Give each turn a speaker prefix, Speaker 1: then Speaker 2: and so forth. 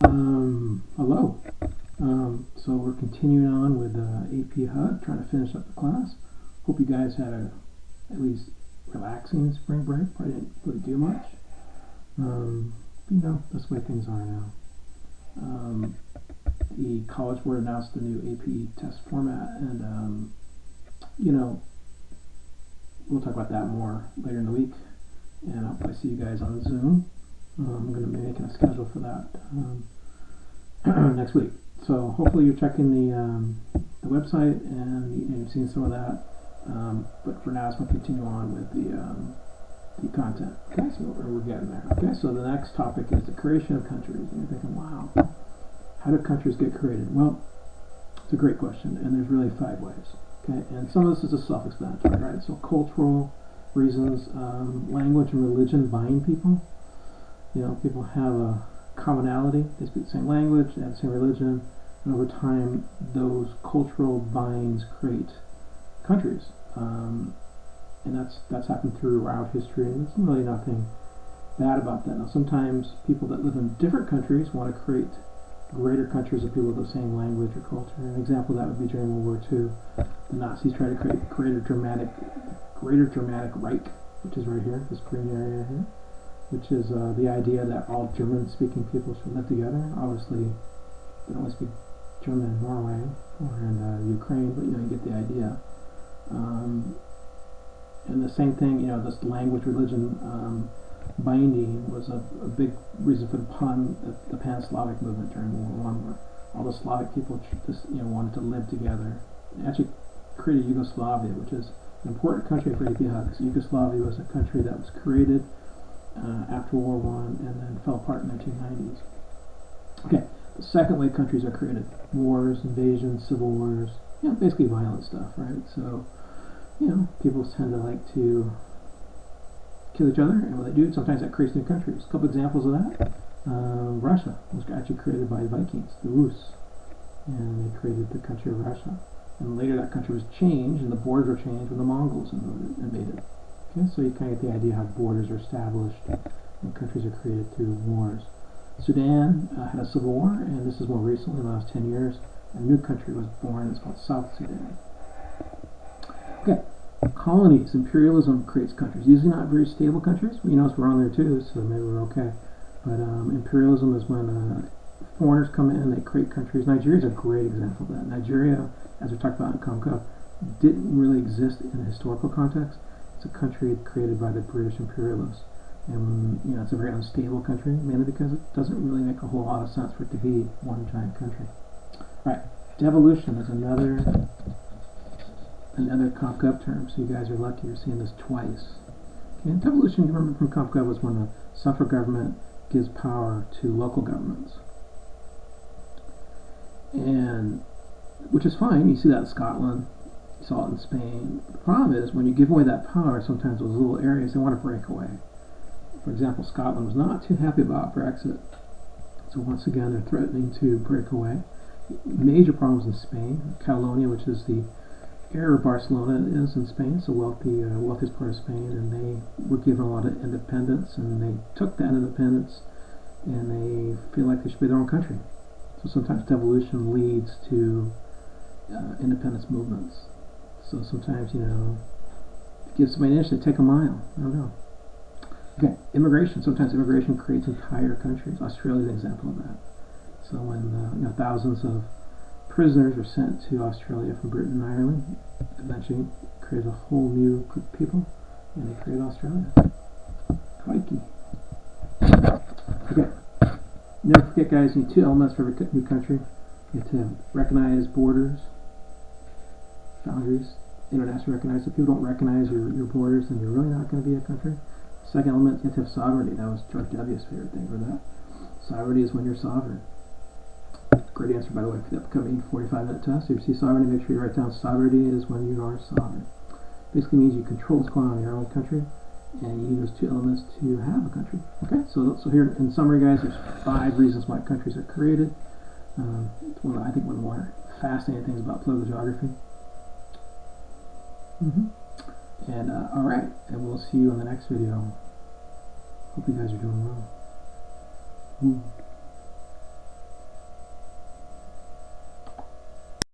Speaker 1: Hello. So we're continuing on with AP Hug, trying to finish up the class. Hope you guys had a at least relaxing spring break. Probably didn't really do much. That's the way things are now. The College Board announced the new AP test format, and we'll talk about that more later in the week. And I'll probably see you guys on Zoom. I'm going to be making a schedule for that next week. So hopefully you're checking the website and you've seen some of that. But for now, I'm going to continue on with the content. Okay, so we're getting there. Okay, so the next topic is the creation of countries. And you're thinking, wow, how do countries get created? Well, it's a great question, and there's really 5 ways. Okay, and some of this is self-explanatory, right? So cultural reasons, language and religion bind people. People have a commonality. They speak the same language, they have the same religion, and over time, those cultural binds create countries. And that's happened throughout history, and there's really nothing bad about that. Now, sometimes people that live in different countries want to create greater countries of people with the same language or culture. An example of that would be during World War II. The Nazis tried to create Greater Germanic Reich, which is right here, this green area here, which is the idea that all German-speaking people should live together. Obviously, they don't only speak German in Norway or in Ukraine, but you get the idea. And the same thing, this language religion binding was a big reason for the Pan-Slavic movement during World War I, where all the Slavic people just wanted to live together. They actually created Yugoslavia, which is an important country for API, because Yugoslavia was a country that was created after World War I and then fell apart in the 1990s. Okay, the second way countries are created: wars, invasions, civil wars, basically violent stuff, right? So, people tend to like to kill each other, and when they do, sometimes that creates new countries. A couple examples of that: Russia was actually created by the Vikings, the Rus, and they created the country of Russia. And later that country was changed, and the borders were changed when the Mongols invaded. Okay, so you kind of get the idea how borders are established and countries are created through wars. Sudan had a civil war, and this is more recently, in the last 10 years, a new country was born. It's called South Sudan. Okay, colonies, imperialism creates countries. Usually not very stable countries. But we're on there too, so maybe we're okay. But imperialism is when foreigners come in and they create countries. Nigeria is a great example of that. Nigeria, as we talked about in ComCo, didn't really exist in a historical context. It's a country created by the British imperialists. And it's a very unstable country, mainly because it doesn't really make a whole lot of sense for it to be one giant country. Alright, devolution is another ComGov term, so you guys are lucky you're seeing this twice. Okay, and devolution, you remember from ComGov, was when the central government gives power to local governments. And which is fine. You see that in Scotland, you saw it in Spain. The problem is when you give away that power, sometimes those little areas, they want to break away. For example, Scotland was not too happy about Brexit, so once again they're threatening to break away. Major problems in Spain. Catalonia, which is the area of Barcelona is in Spain, it's the wealthiest part of Spain, and they were given a lot of independence, and they took that independence and they feel like they should be their own country. So sometimes devolution leads to independence movements. So sometimes, give somebody an inch, they take a mile. I don't know. Okay, immigration. Sometimes immigration creates entire countries. Australia is an example of that. So when thousands of prisoners were sent to Australia from Britain and Ireland, eventually created a whole new group of people, and they created Australia. Crikey. Okay. Never forget, guys, you need 2 elements for every new country. You have to recognize borders, boundaries, internationally recognized. If people don't recognize your borders, then you're really not going to be a country. Second element, you have to have sovereignty. That was George W.'s favorite thing for that. Sovereignty is when you're sovereign. Great answer, by the way, for the upcoming 45-minute test. If you see sovereignty, make sure you write down sovereignty is when you are sovereign. Basically means you control what's going on in your own country, and you need those 2 elements to have a country. Okay, so here in summary, guys, there's 5 reasons why countries are created. It's one of the more fascinating things about political geography. And alright, and we'll see you in the next video. Hope you guys are doing well.